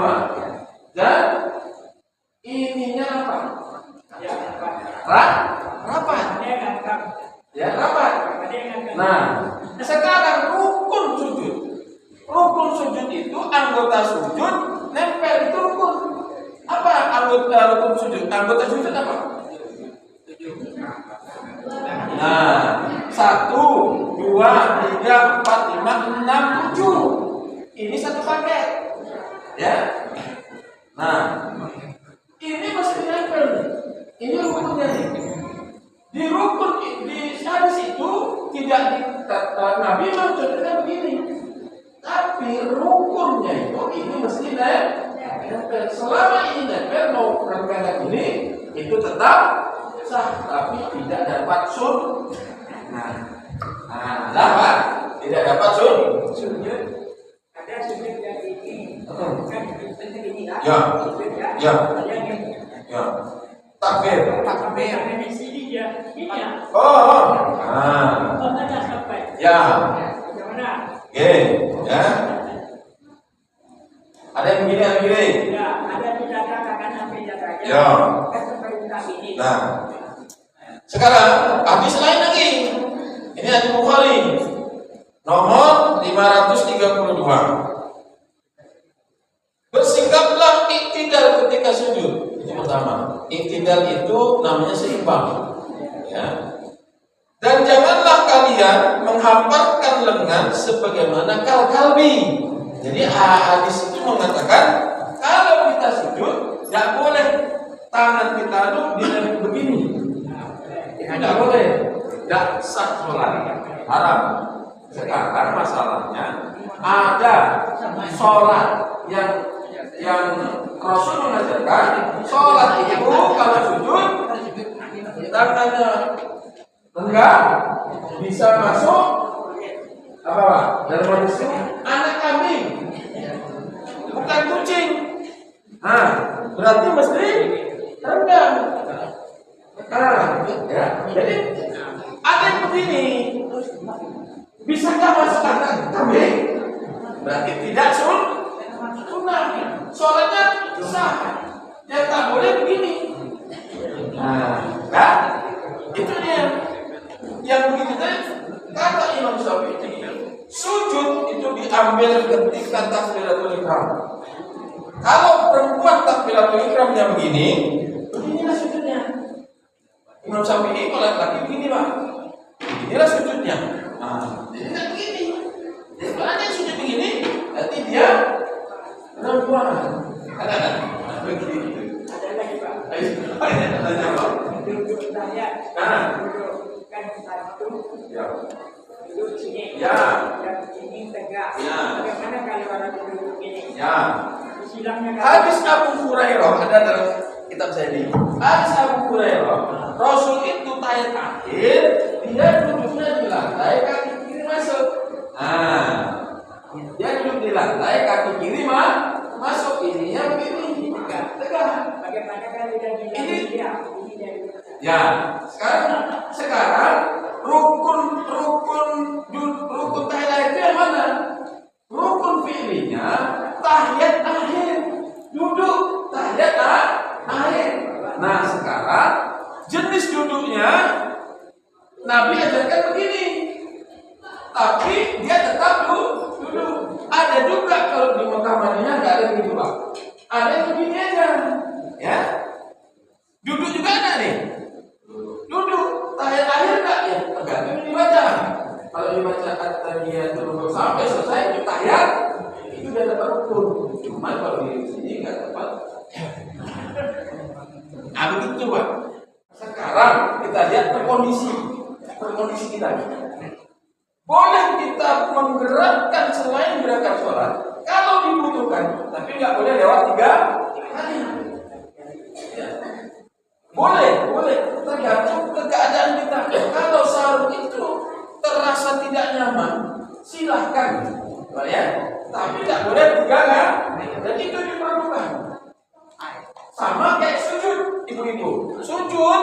semua. Dan ininya apa? Rapat. Ya, rapat. Nah, sekarang rukun sujud. Rukun sujud itu anggota sujud nempel itu rukun. Apa anggota rukun sujud? Anggota sujud apa? Nah, 1, 2, 3, 4, 5, 6, 7. Ini satu paket. Ya. Nah, ini mesti nempel. Ini rukunnya nih. Di rukun di hadis itu tidak Nabi mencontohkan begini. Tapi rukunnya itu ini mesti nempel. Selama ini nempel mau rangkaian ini itu tetap sah, tapi tidak dapat sun. Nah, Pak, tidak dapat sun. Ada sujud yang ini. Kan ini lah. Ya. Takbir. Di sini dia. Oh. Ada sampai. Ya. Bagaimana? Ya. Ada yang begini. Ya, ada tidak katakan sampai saja. Ya. Sampai ini. Nah, sekarang hadis lain lagi. Ini hadis Bukhari nomor 532. Bersikaplah iktidal ketika sujud. Itu pertama. Iktidal itu namanya seimbang. Ya. Dan janganlah kalian menghamparkan lengan sebagaimana kalbi. Jadi hadis itu mengatakan kalau kita sujud tidak boleh tangan kita di begini. Tidak boleh. Tidak sah sholat. Haram. Sekarang masalahnya ada sholat yang Rasul mengajarkan sholat itu kalau sujud tangannya enggak bisa masuk apa Pak? Dalam hadis itu anak kambing bukan kucing. Nah, berarti mesti rendam. Ya. Jadi ada yang begini, bisakah masuk anak kambing? Berarti tidak sunnah. Sholatnya sah. Yang tak boleh begini. Nah, itu dia. Yang begitu tadi kata Imam Syafi'i, sujud itu diambil ketika takbiratul ihram. Kalau perempuan takbiratul ihramnya begini, beginilah sujudnya. Imam Syafi'i kalau laki begini Pak, beginilah sujudnya. Jadi kan begini. Jadi kalau ada yang sujud begini, berarti dia perempuan. Ada begini. Ada lagi Pak. Ada Pak. Duduk saya. Kan satu. Ya. Duduk sini. Ya. Dan ini tegak. Ya. Bagaimana kalau orang duduk ini? Ya. Silangnya Hadis Abu Hurairah ada dalam kitab saya ini. Hadis Abu Hurairah, Rasul itu tahiyat akhir, dia duduknya di lantai, kaki kiri masuk. Dia duduk di lantai, kaki kiri masuk. Ininya begini, tegak. bagaimana kalau dia Ini dia. ya, sekarang rukun tahiyat itu yang mana? Rukun fi'linya tahiyat akhir, duduk tahiyat akhir. Nah, sekarang jenis duduknya Nabi ajarkan begini, tapi dia tetap duduk. Ada juga kalau di Mekah Madinah nggak ada begitu Pak. Ada yang begini aja, ya. Duduk juga ada nih. Duduk tahiyat akhir nggak ya? Tergantung dibaca. Kalau dibaca at-tahiyatul sampai selesai itu tahiyat, itu udah dapat rukun. Cuma kalau di sini nggak dapat. Begitu Pak. Sekarang kita lihat kondisi kita. Boleh kita menggerakkan selain gerakan sholat kalau dibutuhkan, tapi nggak boleh lewat 3 kali. Ya. Boleh, tergantung ke keadaan kita. Kalau sarung itu terasa tidak nyaman, silahkan, ya. Tapi tidak boleh 3 kali. Dan itu diperlukan. Sama kayak sujud, ibu-ibu. Sujud,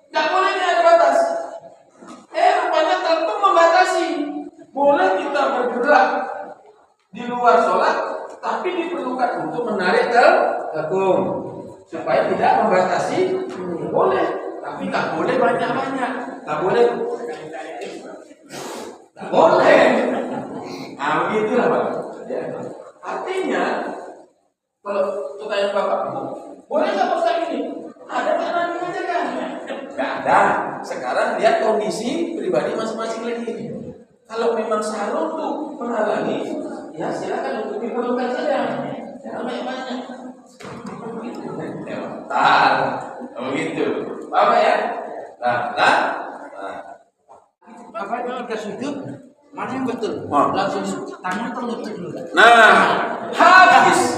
nggak boleh ada batas. Rupanya tentu membatasi. Boleh kita bergerak di luar sholat, tapi tapi diperlukan untuk menarik kagum supaya tidak membatasi. Boleh, tapi tak boleh banyak-banyak, tak boleh. Tak boleh. Nah, begitulah Pak. Ya. Artinya, kalau pertanyaan Bapak, boleh nggak Ustaz ini? Ada nggak Nabi ngajarkan? Nggak ada. Sekarang lihat kondisi pribadi masing-masing lagi. Kalau memang seharusnya untuk menghalangi, ya silakan untuk diperlukan saja. Jangan banyak-banyak. Begitu. Apa ya? Nah. Apa kita sujud? Mana yang betul? Langsung tangan terlutut dulu. Nah, hadis.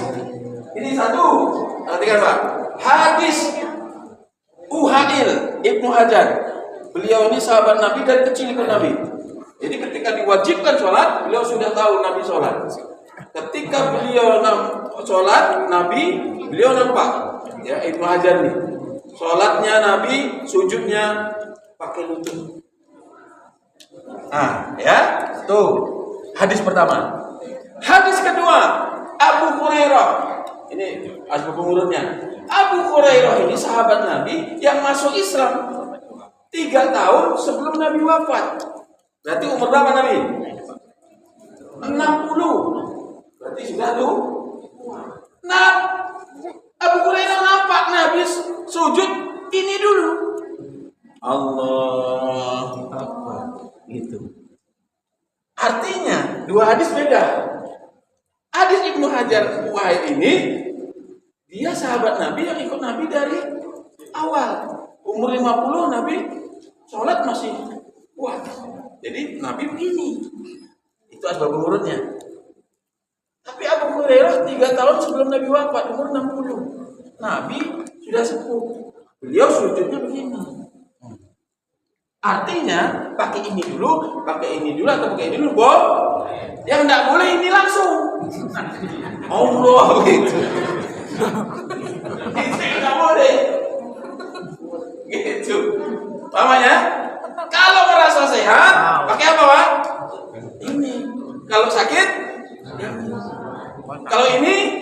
Ini satu. Perhatikan Pak. Hadis Uhail Ibnu Hajar. Beliau ini sahabat Nabi dan kecil ikut Nabi. Jadi ketika diwajibkan sholat, beliau sudah tahu Nabi sholat. Ketika beliau sholat, beliau nampak. Ya, Ibnu Hajar nih. Sholatnya Nabi, sujudnya pakai lutut. Nah, ya, tuh hadis pertama. Hadis kedua, Abu Hurairah. Ini asbab pengurutnya. Abu Hurairah ini sahabat Nabi yang masuk Islam 3 tahun sebelum Nabi wafat. Berarti umur berapa Nabi? 60. Berarti sudah tuh. Nah, Abu Hurairah nampak Nabi sujud ini dulu. Allah Akbar. Gitu. Artinya dua hadis beda. Hadis Ibnu Hajar Wahid ini dia sahabat Nabi yang ikut Nabi dari awal. Umur 50 Nabi sholat masih kuat. Jadi Nabi begini. Itu asbab umurnya. Tapi Abu Hurairah 3 tahun sebelum Nabi wafat, umur 60. Nabi sudah sepuh. Beliau sujudnya begini. Artinya pakai ini dulu atau pakai ini dulu, yang tidak boleh ini langsung. Allah gitu. Itu tidak boleh. Gitu. Pahamnya? Kalau merasa sehat, pakai apa Pak? Ini. Kalau sakit, kalau ini,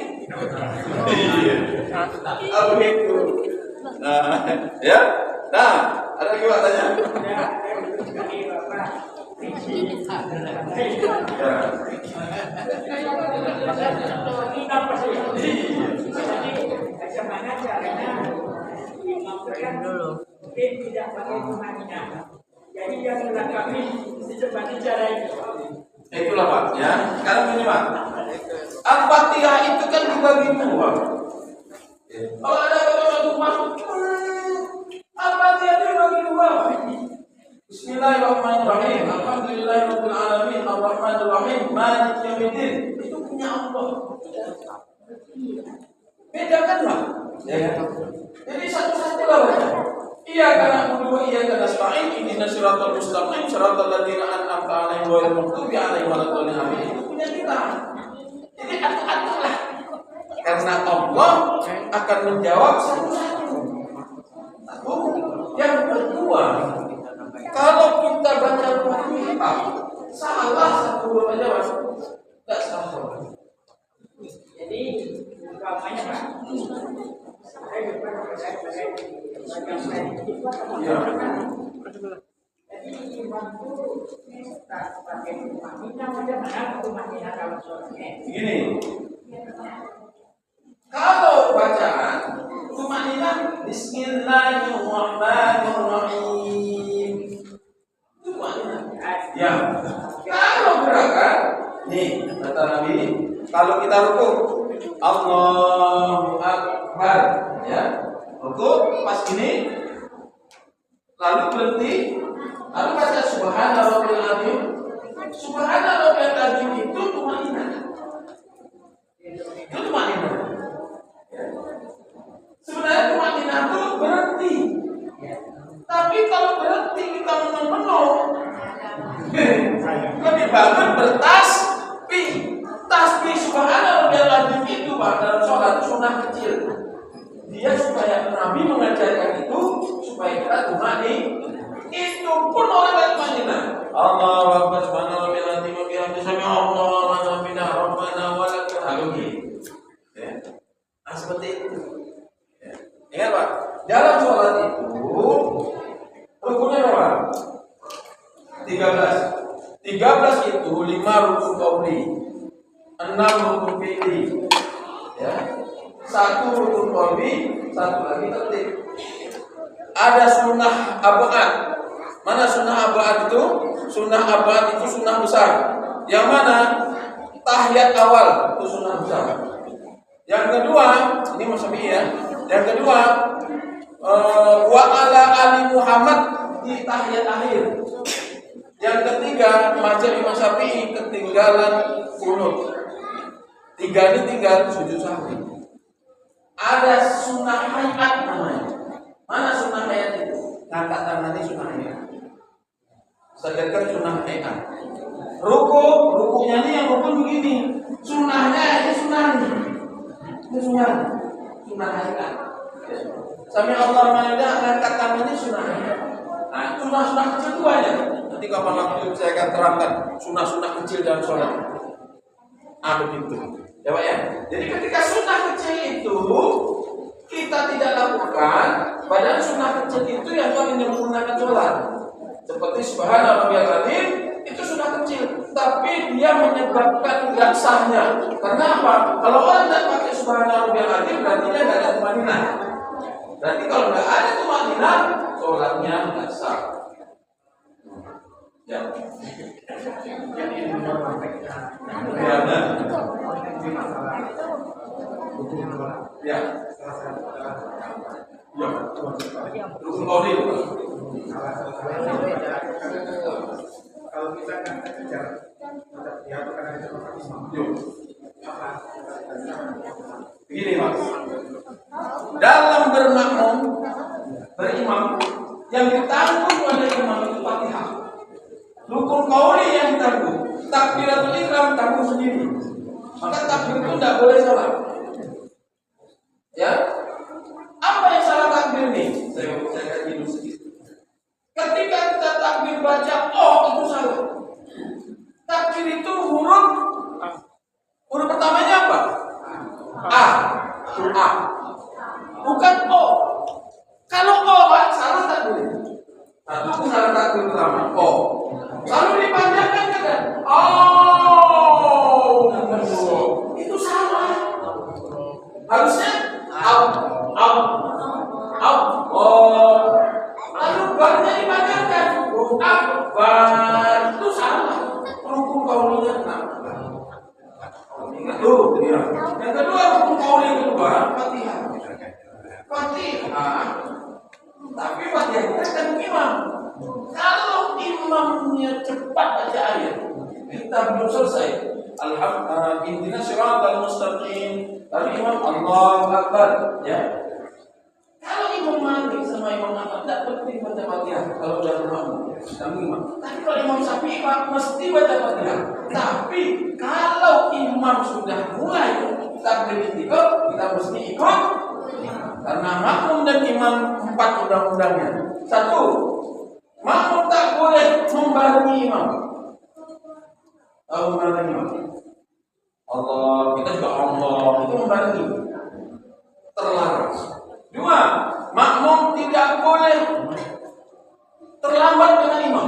oh begitu. Nah, ya. Nah, ada lagi Pak tanya? Bagaimana caranya memastikan tidak pakai tumaninah. Jadi yang melengkapi secepatnya cara itu. Itulah Pak, ya. Sekarang ini Pak. Al-Fatihah itu kan dibagi dua. Kalau ada orang masuk, Al-Fatihah itu dibagi dua. Bismillahirrahmanirrahim. Alhamdulillahirabbil alamin. Arrahmanir rahim. Maliki yaumiddin. Itu punya Allah. Bedakan Pak. Ya. Jadi satu-satu lah baca. Iyyaka na'budu wa iyyaka nasta'in. Ihdinas siratal mustaqim. Siratal ladzina an'amta 'alaihim ghairil maghdubi 'alaihim waladdallin. Itu punya kita. Jadi atur-atur lah. Karena Allah akan menjawab satu-satu. Yang kedua, kalau kita baca Al-Fatihah salah satu huruf aja Mas, enggak salah. Jadi umpamanya Pak, saya berpikir Ya. jadi imam itu tak pakai tumaninah, bagaimana tumaninah kalau sholatnya? Begini. Kalau bacaan tumaninah Bismillahirrahmanirrahim. Tumaninah. Ya. Kalau gerakan nih kata Nabi, kalau kita rukuk Allahu Akbar, ya. Rukuk pas ini lalu berhenti, lalu baca Subhanallahil azim. Subhanallahil azim itu tumaninah. Itu tumaninah. Sebenarnya tumaninah itu berhenti. Tapi kalau berhenti kita menang-menang, lebih bagus bertasbih. Tasbih Subhanallahil azim itu Pak dalam sholat sunnah kecil. Dia supaya Nabi mengajarkan itu supaya kita tumaninah. Itu pun orang yang tumaninah. Allahu Akbar Subhanallahil azim wa bihamdihi sami Allahu liman hamidah rabbana wa lakal hamd. seperti itu. Ya. Ingat Pak, dalam sholat itu rukunnya berapa? 13 itu 5 rukun qauli, 6 rukun fi'li, ya. 1 rukun qauli, 1 lagi tertib. Ada sunnah abad. Mana sunnah abad itu? Sunnah abad itu sunnah besar. Yang mana? Tahiyat awal itu sunnah besar. Yang kedua, ini Masyafi'i ya. Yang kedua, wa ala ali Muhammad di tahiyat akhir. Yang ketiga, mazhab Imam Syafi'i ketinggalan kunut. 3 ini tinggal sujud sahwi. Ada sunnah hayat namanya. Mana sunnah hayat itu? Ngangkat tangan ini sunnah hayat. Sedangkan sunnah hayat. Rukunya ini yang rukun begini. Sunnahnya ini sunnah ini. Ini sunnah hayat. Sami Allah ma'adah ngangkat tangan ini sunnah hayat. Nah, sunnah kecil itu banyak. Nanti kapan waktu saya akan terangkan sunnah kecil dalam sholat. Begitu. Ya Pak ya. Jadi ketika sunnah kecil itu kita tidak lakukan, padahal sunnah kecil itu yang akan menyempurnakan sholat. Seperti subhana rabbiyal azim itu sunnah kecil, tapi dia menyebabkan enggak sahnya. Karena apa? Kalau orang tidak pakai subhana rabbiyal azim berarti dia enggak ada tumanina. Berarti kalau enggak ada tumanina, sholatnya enggak sah. Ya. Ya. Rukun qauli. Kalau kita kan kejar dia akan ada Begini Mas. Dalam bermakmum, berimam, yang ditanggung oleh imam itu Fatihah. Rukun qauli yang ditanggung, takbiratul ihram tanggung sendiri. Maka takbir itu tidak boleh salah. Ya, apa yang salah takbir nih? Saya kaji dulu sedikit. Ketika kita takbir baca itu salah. Takbir itu huruf pertamanya apa? A. Bukan O. Kalau O Pak, salah takbir. Itu salah takbir pertama O. Lalu dipanjangkan kan? Itu salah. Harusnya lalu barnya dipanjangkan. Akbar itu salah. Rukun qaulinya kenapa? Itu dia. Yang kedua rukun qauli kedua Fatihah. Tapi Fatihah kita kan imam. Kalau imamnya cepat baca ayat, kita belum selesai. Alhamdulillah, intinya shiratal mustaqim. Lalu imam Allahu Akbar, ya. Kalau imam Malik sama imam Ahmad tidak penting baca Fatihah kalau udah bermakmum, imam. Tapi kalau imam Syafi'i mesti baca Fatihah. Tapi kalau imam sudah mulai takbir intikal, kita mesti ikut. Karena makmum dan imam 4 undang-undangnya. 1, makmum tak boleh membarengi imam. Tahu membarengi imam? Allah, kita juga Allah itu membarengi. Terlarang. 2, makmum tidak boleh terlambat dengan imam.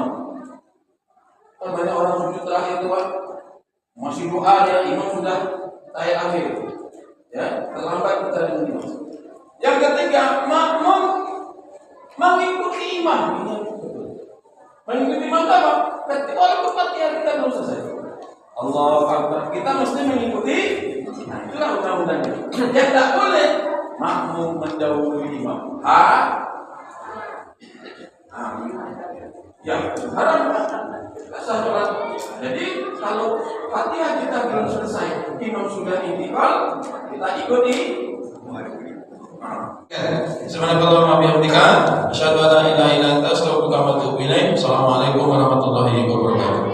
Kan banyak orang sujud terakhir itu Pak, masih doa ya, imam sudah tahiyat akhir. Ya, terlambat kita dengan imam. Yang ketiga, makmum mengikuti imam. Mengikuti imam apa? Ketika walaupun Fatihah kita belum selesai. Allahu Akbar, kita mesti mengikuti. Nah, itulah undang-undangnya. Yang tidak boleh makmum mendahului imam. Yang haram sholat. Jadi kalau Fatihah kita belum selesai, imam sudah intikal, kita ikuti. Subhanallah wa bihamdika, asyhadu an la ilaha illa anta, astaghfiruka wa atubu ilaik. Assalamualaikum warahmatullahi wabarakatuh.